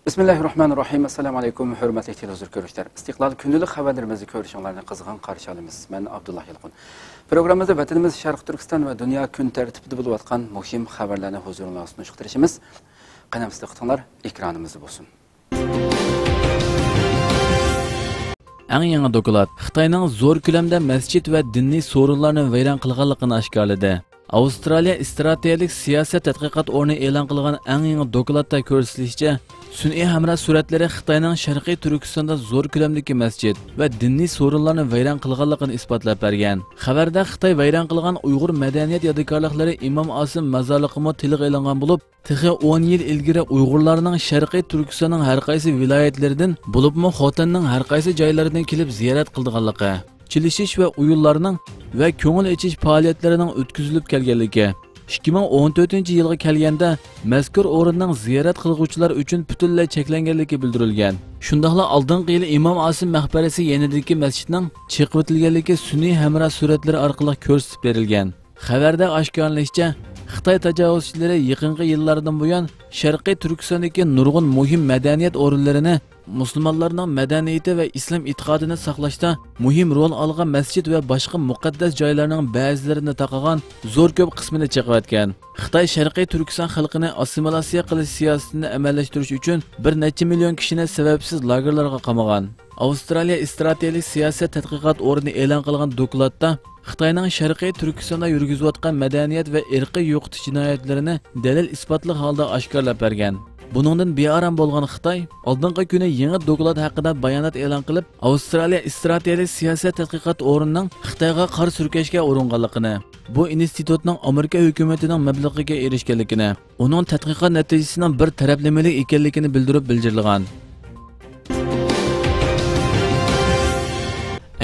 Bismillahirrahmanirrahim. Assalamu alaikum. Hürmetli televizyon görüşler. İstiklal günlük haberlerimizi görüşenlerine kızgın karşı alımız. Ben Abdullah Yılgın. Programımızda vatanımız Şarkı Türkistan ve dünya gün tertibinde bulup atkan muhim haberlerine huzuruna sunuşturuşumuz. Qanamsızda qıtınlar ekranımızı bulsun. Eng yangi doklad Xitoyning zo'r ko'lamda masjid va diniy so'rinlarni vayron qilganligini oshkorladi. Avstraliya strategik siyosat tadqiqot o'rni e'lon qilgan eng yangi dokladda ko'rsatilishicha, sun'iy hamra suratlari Xitoyning Sharqiy Turkistonda zo'r ko'lamdagi masjid va diniy so'rinlarni vayron qilganligini isbotlab bergan. Xabarda Xitoy vayron qilgan Uyg'ur madaniyat yodgorliklari Imom Asim mazorligimi tilga ilingan bo'lib, Texi 10 yil ilgari Uyg'urlarning Sharqiy Turkistonning har qaysi viloyatlaridan, bo'libmi Xotanning har qaysi joylaridan kelib ziyorat qilganligi, chilishish va o'yinlarning va ko'ngil ichish faoliyatlarining o'tkazilib kelganligi, 2014-yilga kelganda mazkur o'rinning ziyorat qilguvchilar uchun butunlay cheklanganligi bildirilgan. Shundaqla oldingi yil Imom Asim maqbarasi yanidagi masjidning chiqib sun'iy hamra suratlari orqali ko'rsatib berilgan. Xabarda oshkorlanishicha, Xitoy tajovuzchilari yaqinqi yillardan buyon Sharqiy Turkistondagi nurg'un muhim madaniyat o'rinlarini musulmonlarning madaniyati va islom e'tiqodini saqlashda muhim rol olgan masjid va boshqa muqaddas joylarning ba'zilarini taqagan zo'r ko'p qismini chiqayotgan. Xitoy Sharqiy Turkiston xalqini assimilyatsiya qilish siyosatini amallashtirish uchun bir necha million kishini sababsiz lagerlarga qamagan. Avstraliya strategik siyosat tadqiqot o'rni e'lon qilgan dokladda Xitoyning Sharqiy Turkistonda yurgizayotgan madaniyat va irqiy yo'qotish jinoyatlarini dalil isbotli holda oshkorlab bergan. Buningdan bearam bo'lgan Xitoy oldingi kuni yangi doklad haqida bayonot e'lon qilib, Avstraliya strategik siyosat tadqiqot o'rnining Xitoyga qarshi surkashga uringanligini, bu institutning Amerika hukumatining mablag'iga erishganligini, uning tadqiqot natijasining bir taraflamali ekanligini bildirib bildirilgan.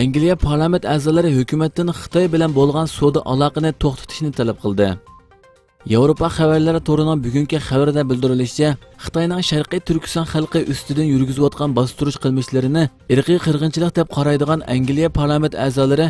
Angliya parlament a'zolari hukumatdan Xitoy bilan bo'lgan savdo aloqani to'xtatishni talab qildi. Yevropa xabarlari to'rining bugungi xabarida bildirilishicha, Xitoyning Sharqiy Turkiston xalqi ustidan yurgizayotgan bostirish qilmishlarini irqiy qirg'inchilik deb qaraydigan Angliya parlament a'zolari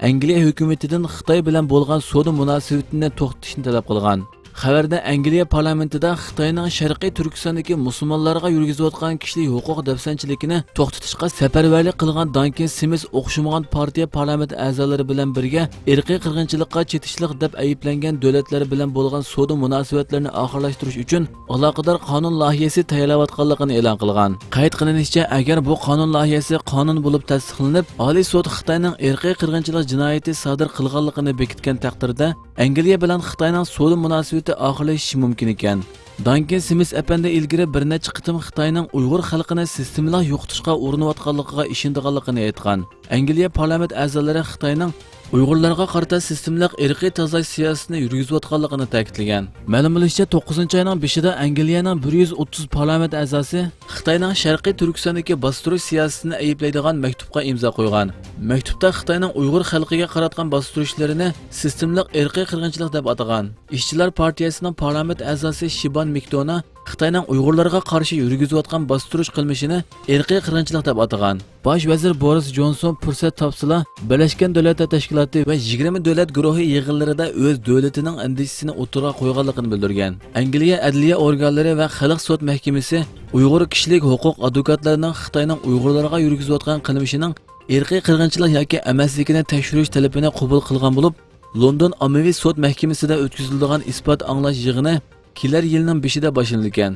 Angliya hukumatidan Xitoy bilan bo'lgan savdo munosabatini to'xtatishni talab qilgan. Xabarda Angliya parlamentida Xitoyning Sharqiy Turkistondagi musulmonlarga yurgizayotgan kishilik huquq dafsanchiligini to'xtatishga safarbarlik qilgan Duncan Smith o'xshamagan partiya parlament a'zolari bilan birga irqiy qirg'inchilikqa chetishlik deb ayblangan davlatlar bilan bo'lgan savdo munosabatlarini oxirlashtirish uchun aloqador qonun loyihasi tayyorlayotganligini e'lon qilgan. Qayd qilinishicha, agar bu qonun loyihasi qonun bo'lib tasdiqlanib, Oliy sud Xitoyning irqiy qirg'inchilik jinoyati sodir qilganligini bekitgan taqdirda, Angliya bilan Xitoyning savdo munosabati oxirlashishi mumkin ekan. Duncan Smith apanda ilgari bir necha qitim Xitoyning Uyg'ur xalqini sistematik yo'qotishga urinayotganligiga ishonganligini aytgan. Angliya parlament a'zolari Xitoyning Uyg'urlarga qarata sistematik irqiy tozalash siyosatini yurgizayotganligini ta'kidlagan. Ma'lum bo'lishicha, 9-oyning 5-ida Angliyaning 130 parlament a'zosi Xitoyning Sharqiy Turkistondagi bostirish siyosatini ayblaydigan maktubga imzo qo'ygan. Maktubda Xitoyning Uyg'ur xalqiga qaratgan bostirishlarini sistematik irqiy qirg'inchilik deb atagan. Ishchilar partiyasining parlament a'zosi Shibon Miktona Xitoyning Uyg'urlarga qarshi yurgizayotgan bostirish qilmishini irqiy qirg'inchilik deb atagan. Bosh vazir Boris Johnson fursat topsila, Birlashgan Davlatlar Tashkiloti va 20 davlat guruhi yig'inlarida o'z davlatining andishisini o'tirg'a qo'yganligini bildirgan. Angliya adliya organlari va xalq sud mahkamasi Uyg'ur kishilik huquq advokatlarining Xitoyning Uyg'urlarga yurgizayotgan qilmishining irqiy qirg'inchilik yoki emasligini tekshirish talabini qabul qilgan bo'lib, London ommaviy sud mahkamasida o'tkaziladigan isbot anglash yig'ini kelar yilning 5-ida boshlangan.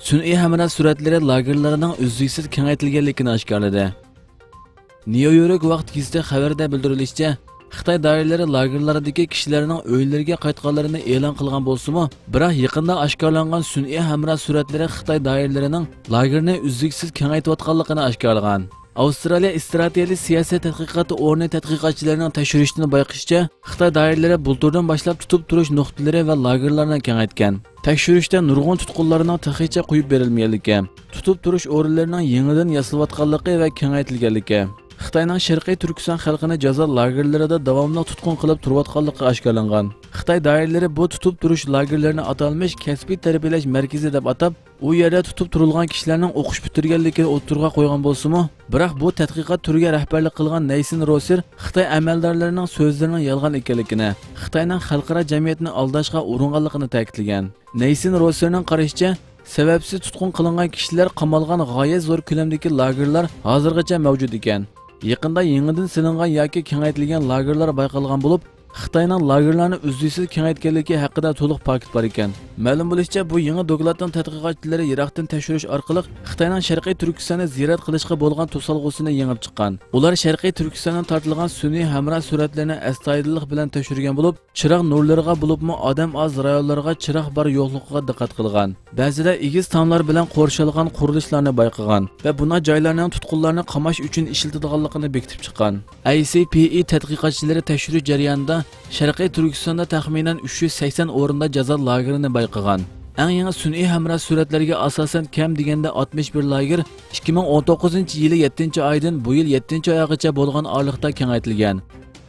Sun'iy hamra suratlari lagerlarining uzluksiz kengaytirilganligini oshkorladi. New York vaqt gazetida xabarda bildirilishicha, Xitoy doiralari lagerlardagi kishilarning uylariga qaytganlarini e'lon qilgan bo'lsa-mu, biroq yaqinda oshkorlangan sun'iy hamra suratlari Xitoy doiralarining lagerni uzluksiz kengaytayotganligini oshkorlagan. Avstraliya strategik siyosat tadqiqoti o'rni tadqiqotchilarining tekshirishidan bayqashicha, Xitoy doiralari bulturdan boshlab tutib turish nuqtalari va lagerlarni kengaytgan. Tekshirishda nurg'un tutqunlarning taxicha qo'yib berilmaganligi, tutib turish o'rinlarining yangidan yasalayotganligi va kengaytirilganligi, Xitoyning Sharqiy Turkiston xalqini jazo lagerlarida davomli tutqun qilib turayotganligi oshkorlangan. Xitoy doiralari bu tutib turish lagerlarini atalmış kasbiy tarbiyalash markazi deb atab, u yerda tutib turilgan kishilarning o'qish bitirganligini o'tirg'a qo'ygan bo'lsa-mu, biroq bu tadqiqot turiga rahbarlik qilgan Neysin Roser Xitoy amaldorlarining so'zlarining yolg'on ekanligini, Xitoyning xalqaro jamiyatni aldashga uringanligini ta'kidlagan. Neysin Roserning qarashicha, sababsiz tutqun qilingan kishilar qamalgan g'oyat zo'r ko'lamdagi lagerlar hozirgacha mavjud ekan. Yaqinda yangidan silingan yoki kengaytirilgan lagerlar bayqalgan bo'lib, Xitoyning lagerlarni uzluksiz kengaytganligi haqida to'liq paket bor ekan. Ma'lum bo'lishicha, bu yangi dokladning tadqiqotchilari Iroqdan tekshirish orqali Xitoyning Sharqiy Turkistonni ziyorat qilishga bo'lgan to'salg'usini yengib chiqqan. Ular Sharqiy Turkistondan tortilgan sun'iy hamra suratlarini astoydillik bilan tekshirgan bo'lib, chiroq nurlariga bo'libmi odam oz rayonlarga chiroq bor yo'qligiga diqqat qilgan. Ba'zida egiz tomlar bilan qo'rshalgan qurilishlarni bayqagan va buna joylarning tutqunlarni qamash uchun ishlatadiganligini bekitib chiqqan. ICPE tadqiqotchilari tekshirish jarayonida Sharqiy Turkistonda taxminan 380 o'rinda jazo lagerini bayqagan. Eng yangi sun'iy hamra suratlarga asosan kam deganda 61 lager 2019-yili 7-oydan bu yil 7-oygacha bo'lgan oraliqda kengaytirilgan.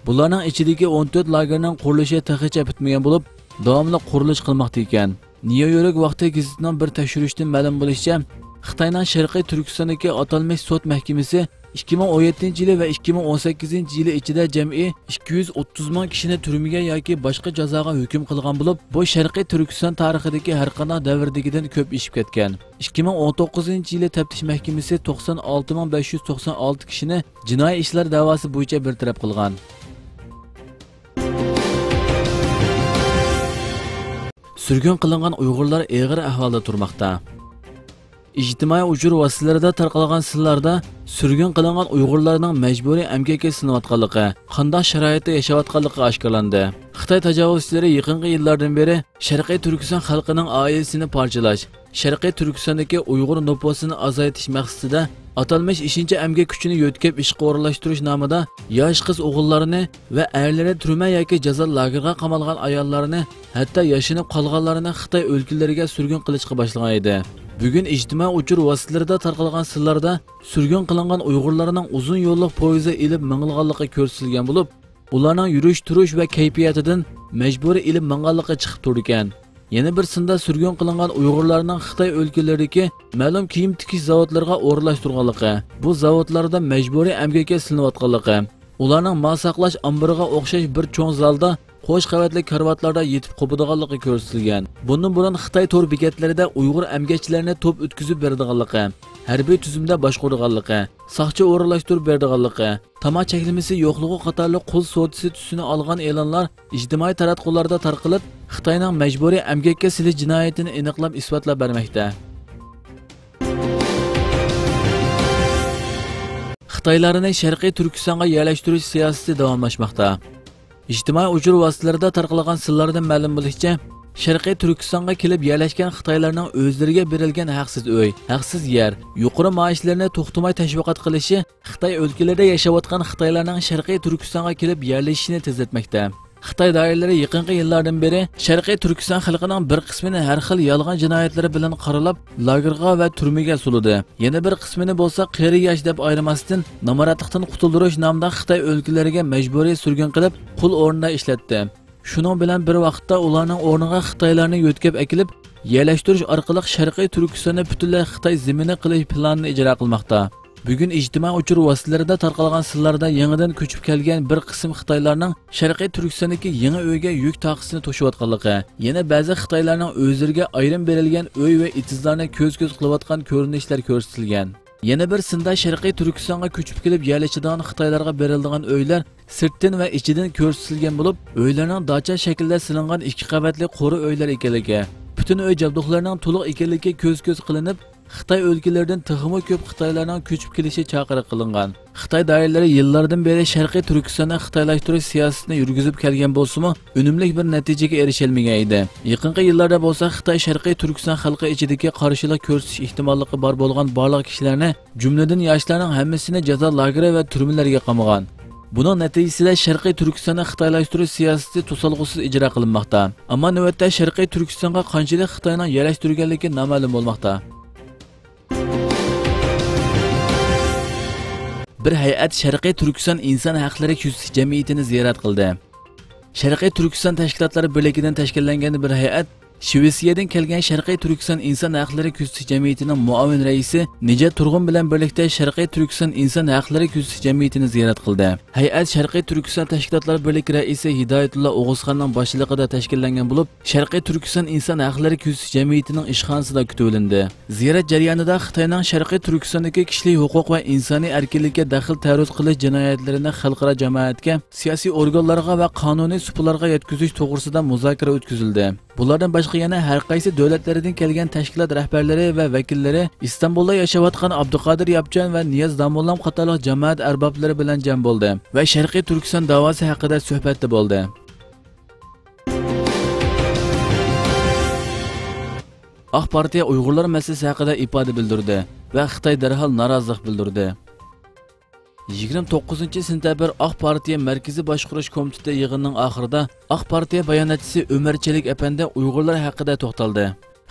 Bularning ichidagi 14 lagerning qurilishi taxicha bitmagan bo'lib, davomli qurilish qilmoqda ekan. New York vaqti gazetining bir tekshirishdan ma'lum bo'lishicha, Xitoyning Sharqiy Turkistondagi atalmış sud mahkamasi 2017 va 2018 ichida jami 230 ming kishini turmaga yoki boshqa jazoga hukm qilgan bo'lib, bu Sharqiy Turkiston tarixidagi har qanday davrdagidan ko'p ishib ketgan. 2019 taftish mahkamasi 96596 kishini jinoiy ishlar da'vosi bo'yicha bartaraf qilgan. Surgun qilingan Uyg'urlar og'ir ahvolda turmoqda. İjtimoiy uchur vositalarida tarqalgan sillarda surgun qilingan Uyg'urlarning majburiy emgakka silinayotganligi, qanday sharoitda yashayotganligi oshkorlandi. Xitoy tajovuzchilari yaqinqi yillardan beri Sharqiy Turkiston xalqining oilasini parchalash, Sharqiy Turkistondagi Uyg'ur nüfusini azaytish maqsadida atalmış işinchi emgak kuchini yo'tkab ishga o'rinlashtirish nomida yosh qiz o'g'illarini va erlari turma yoki jazo lageriga qamalgan ayollarni, hatto yashinib qolganlarini Xitoy o'lkalariga surgun qilishga boshlagan edi. Bugun ijtimoiy uchur vositalarida tarqalgan sillarda surgun qilingan Uyg'urlarning uzun yo'lliq poyezdi ilib mingilganligi ko'rsatilgan bo'lib, ularning yurish, turish va kayfiyatidan majburiy ilib mingilganligi chiqib turdi ekan. Yana bir sinda surgun qilingan Uyg'urlarning Xitoy o'lkalaridagi ma'lum kiyim tikish zavodlariga o'rinlashtirilganligi, bu zavodlarda majburiy emgakka silinayotganligi, ularning mal saqlash ombiriga o'xshash bir cho'ng zalda qo'sh qavatli karvatlarda yetib qopadiganligi ko'rsatilgan. Bundan burun Xitoy to'r bekatlarida Uyg'ur emgakchilarini to'p o'tkazib beradiganligi, harbiy tuzumda boshqaradiganligi, saqchi o'rinlashtirib beradiganligi, tamoq cheklimasi yo'qligi qatorli qul sodisi tusini olgan e'lonlar ijtimoiy taratqularda tarqalib, Xitoyning majburiy emgakka silish jinoyatini aniqlab isbotlab bermoqda. Xitoylarni Sharqiy Turkistonga yerlashtirish siyosati davomlashmoqda. İjtimoiy uchur vositalarida tarqalgan sillardan ma'lum bo'lishicha, Sharqiy Turkistonga kelib yerlashgan Xitoylarning o'zlariga berilgan haqsiz uy, haqsiz yer, yuqori maoshlarni to'xtamay tashviqot qilishi Xitoy o'lkalarida yashayotgan Xitoylarning Sharqiy Turkistonga kelib yerlashishini tezlatmoqda. Xitoy doiralari yaqinqi yillardan beri Sharqiy Turkiston xalqining bir qismini har xil yolg'on jinoyatlari bilan qaralab, lagerga va turmaga suludi. Yana bir qismini bo'lsa qari yosh deb ayirmasdan namoratlikdan qutuldirish nomida Xitoy o'lkalariga majburiy surgun qilib, qul o'rnida ishlatdi. Shuning bilan bir vaqtda ularning o'rniga Xitoylarni yo'tkab akilib, yerlashtirish orqali Sharqiy Turkistonni butunlay Xitoy zimini qilish planini ijro qilmoqda. Bugun ijtimoiy uchur vositalarida tarqalgan sillarda yangidan ko'chib kelgan bir qism Xitoylarning Sharqiy Turkistondagi yangi uyga yuk taqisini to'shiyotganligi, yana ba'zi Xitoylarning o'zlariga ayrim berilgan uy va itizlarni ko'z-ko'z qilayotgan ko'rinishlar ko'rsatilgan. Yana bir sinda Sharqiy Turkistonga ko'chib kelib yerlashadigan Xitoylarga berilgan uylar sirtdan va ichidan ko'rsatilgan bo'lib, uylarning dacha shaklda silingan ikki qavatli qo'ri uylar ekanligi, butun uy jabduqlarining to'liq ekanligi ko'z-ko'z qilinib, Xitoy o'lkalaridan texmo ko'p Xitoylarning ko'chib kelishi chaqiriq qilingan. Xitoy doiralari yillardan beri Sharqiy Turkistonni xitoylashtirish siyosatini yurgizib kelgan bo'lsa-mu, unumli bir natijaga erishalmagan edi. Yaqinqi yillarda bo'lsa Xitoy Sharqiy Turkiston xalqi ichidagi qarshilik ko'rsatish ehtimolligi bor bo'lgan barliq kishilarni, jumladan yoshlarning hammasini jazo lageri va turmalarga qamagan. Buning natijasida Sharqiy Turkistonni xitoylashtirish siyosati to'salg'usiz ijro qilinmoqda. Ammo navbatda Sharqiy Turkistonga qanchalik Xitoyning yerlashtirganligi noma'lum bo'lmoqda. Bir hay'at Sharqiy Turkiston inson haqlari kuzatish jamiyatini ziyorat qildi. Sharqiy Turkiston tashkilotlari bo'lagidan tashkillangan bir hay'at Shvetsiyadan kelgan Sharqiy Turkiston inson haqlari kuzatish jamiyatining muavin raisi Nijat Turg'un bilan birlikda Sharqiy Turkiston inson haqlari kuzatish jamiyatini ziyorat qildi. Hay'at Sharqiy Turkiston tashkilotlari bo'lagi raisi Hidoyatullo O'g'izxonning boshchiligida tashkillangan bo'lib, Sharqiy Turkiston inson haqlari kuzatish jamiyatining ishxonasida kutib olindi. Ziyorat jarayonida Xitoyning Sharqiy Turkistondagi kishilik huquq va insoniy erkinlikka daxl ta'ruz qilish jinoyatlarini xalqaro jamoatga, siyosiy organlarga va qonuniy suplarga yetkazish to'g'risida muzokara o'tkazildi. Bulardan boshqa yana har qaysi davlatlardan kelgan tashkilot rahbarlari va vakillari Istanbulda yashayotgan Abduqodir Yapjon va Niyoz Damollam qatorliq jamoat arboblari bilan jam bo'ldi va Sharqiy Turkiston da'vosi haqida suhbatda bo'ldi. Oq partiya Uyg'urlar masalasi haqida ifoda bildirdi va Xitoy darhol norozilik bildirdi. 29-sentabr Oq partiya Markaziy boshqarish komiteti yig'inining oxirida Oq partiya bayonotchisi Ömer Çelik apandi Uyg'urlar haqida to'xtaldi.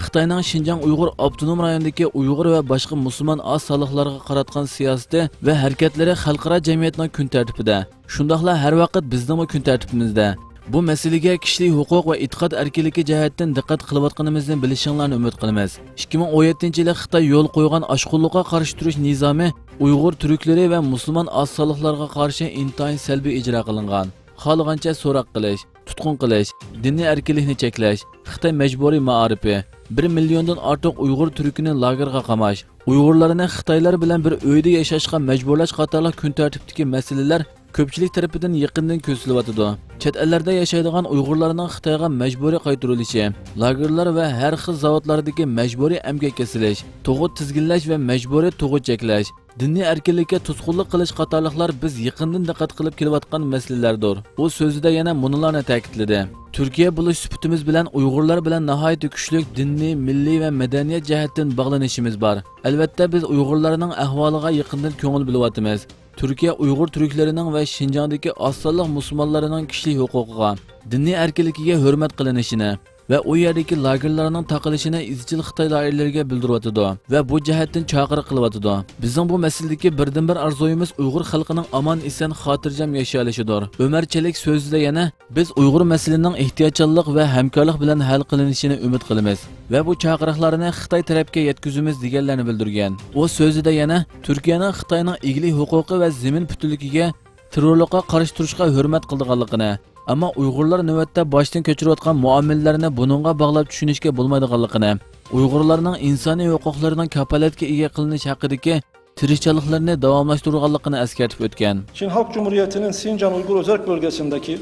Xitoyning Xinjiang Uyg'ur avtonom rayonidagi Uyg'ur va boshqa musulmon oz soliqlarga qaratgan siyosati va harakatlari xalqaro jamiyatning kun tartibida, shundaqla har vaqt bizning kun tartibimizda. Bu masalaga kishilik huquq va e'tiqod erkinligi jihatdan diqqat qilayotganimizni bilishinglarni umid qilamiz. 2017-yili Xitoy yo'l qo'ygan oshqullikqa qarshi turish nizomi Uyg'ur turklari va musulmon oz soliqlarga qarshi intayin salbiy ijro qilingan. Xohlagancha so'roq qilish, tutqun qilish, diniy erkinlikni cheklash, Xitoy majburiy ma'arifi, 1 milliondan ortiq Uyg'ur turkini lagerga qamash, Uyg'urlarni Xitoylar bilan bir uyda yashashga majburlash qatorliq kun tartibidagi masalalar ko'pchilik tarafidan yaqindan ko'zilyotidi. Chet ellarda yashaydigan Uyg'urlarning Xitoyga majburiy qaytarilishi, lagerlar va har xil zavodlardagi majburiy emgak kesilish, tug'ut tizginlash va majburiy tug'ut cheklash, diniy erkinlikka to'sqinlik qilish qatorliqlar biz yaqindan diqqat qilib kelayotgan masalalardir. U so'zida yana munolarni ta'kidladi. Turkiya bo'lish sifatimiz bilan Uyg'urlar bilan nihoyat kuchli diniy, milliy va madaniyat jihatdan bog'lanishimiz bor. Albatta biz Uyg'urlarning ahvoliga yaqindan ko'ngil bilyapmiz. Turkiya Uyg'ur turklarining va Xinjiangdagi oz sonli musulmonlarining kishilik huquqiga, diniy erkinligiga hurmat qilinishini va u yerdagi lagerlarning taqilishini izchil Xitoy doiralariga bildiryotidi va bu jihatdan chaqiriq qilyotidi. Bizning bu masaladagi birdan-bir arzuyimiz Uyg'ur xalqining omon eson xotirjam yashashidir. Ömer Çelik so'zida yana biz Uyg'ur masalasining ehtiyotchanlik va hamkorlik bilan hal qilinishini umid qilamiz va bu chaqiriqlarni Xitoy tarafga yetkazamiz deganlarni bildirgan. U so'zida yana Turkiyaning Xitoyning egalik huquqi va zamin butunligiga, terrorlikqa qarshi turishga hurmat qilganligini, ammo Uyg'urlar navbatda boshdan kechirayotgan muomalalarni buningga bog'lab tushunishga bo'lmaydiganligini, Uyg'urlarning insoniy huquqlarining kafolatga ega qilinish haqidagi tirishchiliklarni davomlashtirganligini eskartib o'tgan. Çin Halk Cumhuriyeti'nin Sincan Uygur Özerk Bölgesi'ndeki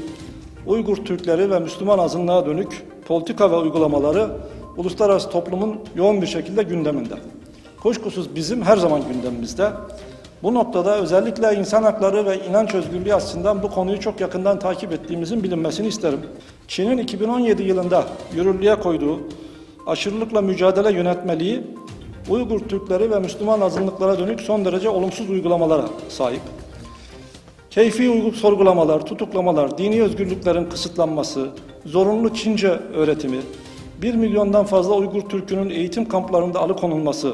Uygur Türkleri ve Müslüman azınlığa dönük politika ve uygulamaları uluslararası toplumun yoğun bir şekilde gündeminde. Kuşkusuz bizim her zaman gündemimizde. Bu noktada özellikle insan hakları ve inanç özgürlüğü açısından bu konuyu çok yakından takip ettiğimizin bilinmesini isterim. Çin'in 2017 yılında yürürlüğe koyduğu aşırılıkla mücadele yönetmeliği Uygur Türkleri ve Müslüman azınlıklara dönük son derece olumsuz uygulamalara sahip. Keyfi uygun sorgulamalar, tutuklamalar, dini özgürlüklerin kısıtlanması, zorunlu Çince öğretimi, 1 milyondan fazla Uygur Türk'ünün eğitim kamplarında alıkonulması,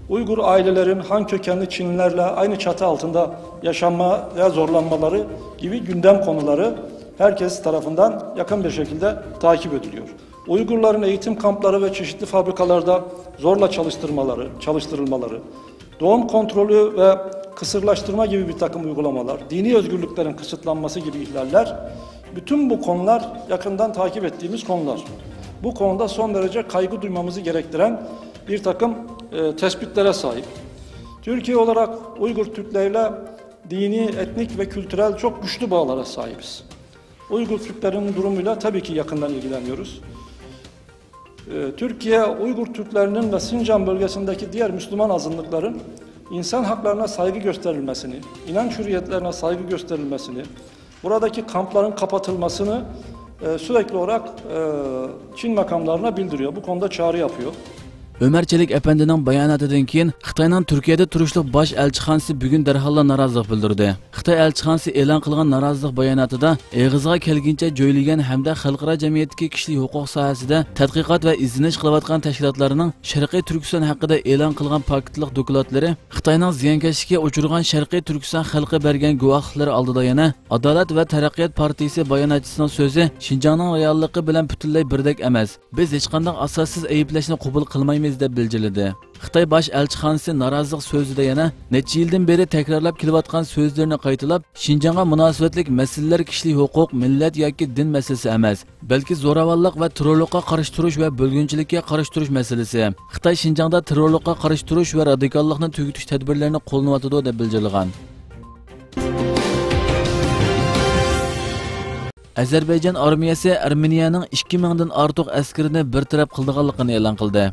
Uygur ailelerin Han kökenli Çinlilerle aynı çatı altında yaşanmaya zorlanmaları gibi gündem konuları herkes tarafından yakın bir şekilde takip ediliyor. Uygurların eğitim kampları ve çeşitli fabrikalarda zorla çalıştırılmaları, doğum kontrolü ve kısırlaştırma gibi bir takım uygulamalar, dini özgürlüklerin kısıtlanması gibi ihlaller, bütün bu konular yakından takip ettiğimiz konular. Bu konuda son derece kaygı duymamızı gerektiren bir takım tespitlere sahip. Türkiye olarak Uygur Türkleriyle dini, etnik ve kültürel çok güçlü bağlara sahibiz. Uygur Türklerinin durumuyla tabii ki yakından ilgileniyoruz. Türkiye, Uygur Türklerinin ve Sincan bölgesindeki diğer Müslüman azınlıkların insan haklarına saygı gösterilmesini, inanç hürriyetlerine saygı gösterilmesini, buradaki kampların kapatılmasını sürekli olarak Çin makamlarına bildiriyor. Bu konuda çağrı yapıyor. Ömer Çelik efendining bayonotidan keyin Xitoyning Turkiyada turishliq bosh elchixonasi bugun darhol norozilik bildirdi. Xitoy elchixonasi e'lon qilgan norozilik bayonotida eg'izga kelguncha joylagan hamda xalqaro jamiyatdagi kishilik huquq sohasida tadqiqot va izlanish qilayotgan tashkilotlarning Sharqiy Turkiston haqida e'lon qilgan paketlik dokumentlari Xitoyning ziyonkashlikka uchirgan Sharqiy Turkiston xalqi bergan guvohliklari oldida yana Adolat va taraqqiyot partiyasi bayonotchisining so'zi Xinjiangning realligi bilan butunlay birdek emas. Biz hech qanday asossiz ayblashni qabul qilmaymiz deb bildirildi. Xitoy bosh elchixonasi norozilik so'zida yana necha yildan beri takrorlab kelayotgan so'zlarini qaytalab, Xinjiangga munosabatlik masalalar kishilik huquq, millat yoki din masalasi emas, balki zo'ravonlik va terrorlikqa qarshi turish va bo'lgunchilikka qarshi turish masalasi. Xitoy Xinjiangda terrorlikqa qarshi turish va radikallikni tugutish tadbirlarini qo'llanayotdi deb bildirilgan. Azerbaycan armiyasi Armeniyaning 2000 dan ortiq askarini bartaraf qilganligini e'lon qildi.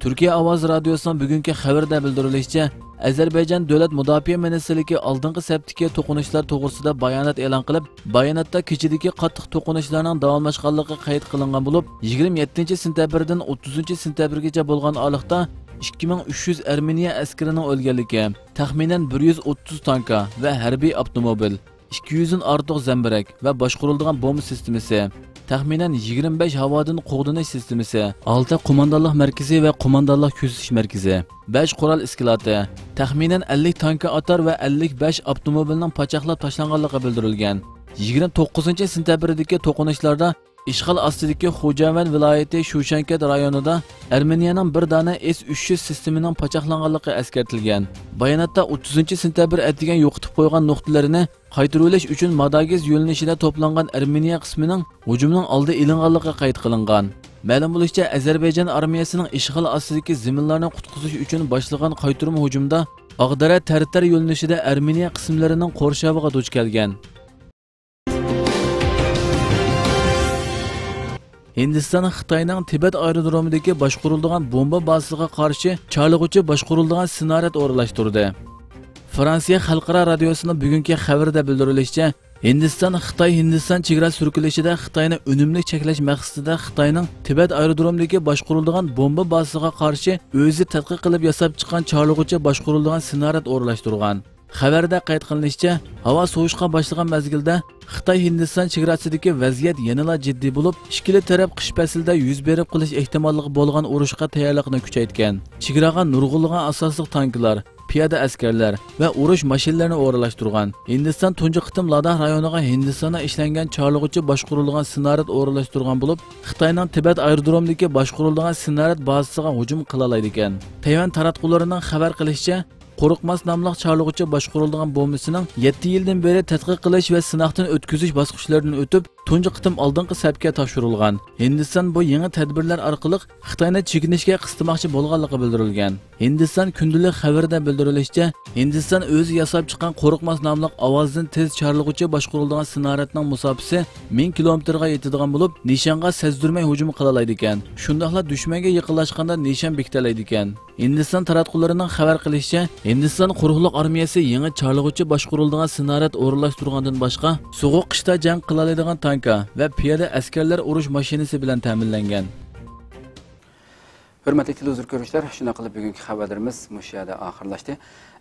Turkiya Ovoz Radiosuning bugungi xabarda bildirilishicha, Azerbaycan Davlat Mudofaa Ministrligi oldingi saptiki to'qinishlar to'g'risida bayonot e'lon qilib, bayonotda kechidagi qattiq to'qinishlarning davomlashganligi qayd qilingan bo'lib, 27-sentabrdan 30-sentabrgacha bo'lgan oliqda 2300 Armeniya askarining o'lganligi, taxminan 130 tanka va harbiy avtomobil, 200 dan ortiq zambirak va boshqariladigan bomba sistemasi, taxminan 25 havodan qo'g'dinish sistemasi, 6 qo'mondonlik markazi va qo'mondonlik kuzatish markazi, 5 qurol iskaloti, taxminan 50 tanka atar va 55 avtomobilning pachaqlab tashlanganligi bildirilgan. 29-sentabrdagi to'qinishlarda ishg'ol ostidagi Xo'javan viloyati Shushankat rayonida Armeniyaning bir dona S-300 sistemining pachaqlanganligi eskartilgan. Bayonotda 30-sentabr atigan yo'qitib qo'ygan nuqtalarini qaytarilish uchun Madagiz yo'linishida to'plangan Armeniya qismining hujumining oldi ilinganligi qayd qilingan. Ma'lum bo'lishicha, Azerbaycan armiyasining ishg'ol ostidagi zaminlarni qutqizish uchun boshlagan qaytarma hujumda Ag'dara Tartar yo'linishida Armeniya qismlarining qo'rshoviga duch kelgan. Hindiston Xitoyning Tibet aerodromidagi boshqariladigan bomba bazasiga qarshi chorlig'uchi boshqariladigan snaryad o'rnashtirdi. Fransiya xalqaro radiosining bugungi xabarida bildirilishicha, Hindiston chegara surkilishida Xitoyni unumli cheklash maqsadida Xitoyning Tibet aerodromidagi boshqariladigan bomba bazasiga qarshi o'zi tadqiq qilib yasab chiqqan chorlig'uchi boshqariladigan snaryad o'rnashtirgan. Xabarda qayd qilinishicha, havo sovishga boshlagan mezgilda Xitoy Hindiston chegarasidagi vaziyat yanada jiddiy bo'lib, ikkili taraf qish faslida yuz berib qilish ehtimolligi bo'lgan urushga tayyorligini kuchaytgan. Chegaraga nurg'unlagan asosli tanklar, piyoda askarlar va urush mashinalarini o'rnashtirgan. Hindiston tunji qitim Ladakh rayoniga Hindistonda ishlangan chorlig'uchi boshqarilgan snaryad o'rnashtirgan bo'lib, Xitoyning Tibet aerodromidagi boshqarilgan snaryad bazasiga hujum qila oladi ekan. Tayvan taratqullarining xabar qilishicha, Qo'riqmas nomli chorlig'uchi boshqarilgan bombasining 7 yildan beri tadqiq qilish va sinoqdan o'tkazish bosqichlaridan o'tib, tunji qitim oldingi safga topshirilgan. Hindiston bu yangi tadbirlar orqali Xitoyni chekinishga qismoqchi bo'lganligi bildirilgan. Hindiston kundalik xabarida bildirilishicha, Hindiston o'zi yasab chiqqan Qo'riqmas nomli ovozdan tez chorlig'uchi boshqarilgan snaryadning musofasi 1000 kilometrga yetadigan bo'lib, nishonga sezdirmay hujum qila oladi ekan. Shundaqla dushmanga yaqinlashganda nishon bekitalaydi ekan. Hindiston taratqullarining xabar qilishicha, Hindiston quruqliq armiyasi yangi chorlig'uchi boshqarilgan snaryad o'rnashtirgandan boshqa, sovuq qishda jang qila oladigan tanka va piyoda askarlar urush mashinasi bilan ta'minlangan. Hurmatli televizor ko'ruvchilar, shuna qilib bugungi xabarlarimiz mushayada oxirlashdi.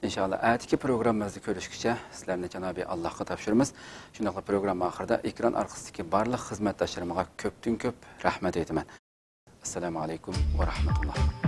Inshaalloh atiki programmamizni ko'rishgacha sizlarni janobi Allohga topshiramiz. Shuna qilib program oxirida ekran orqasidagi barliq xizmatdoshlarimga ko'pdan ko'p rahmat aytaman. Assalomu alaykum va rahmatulloh.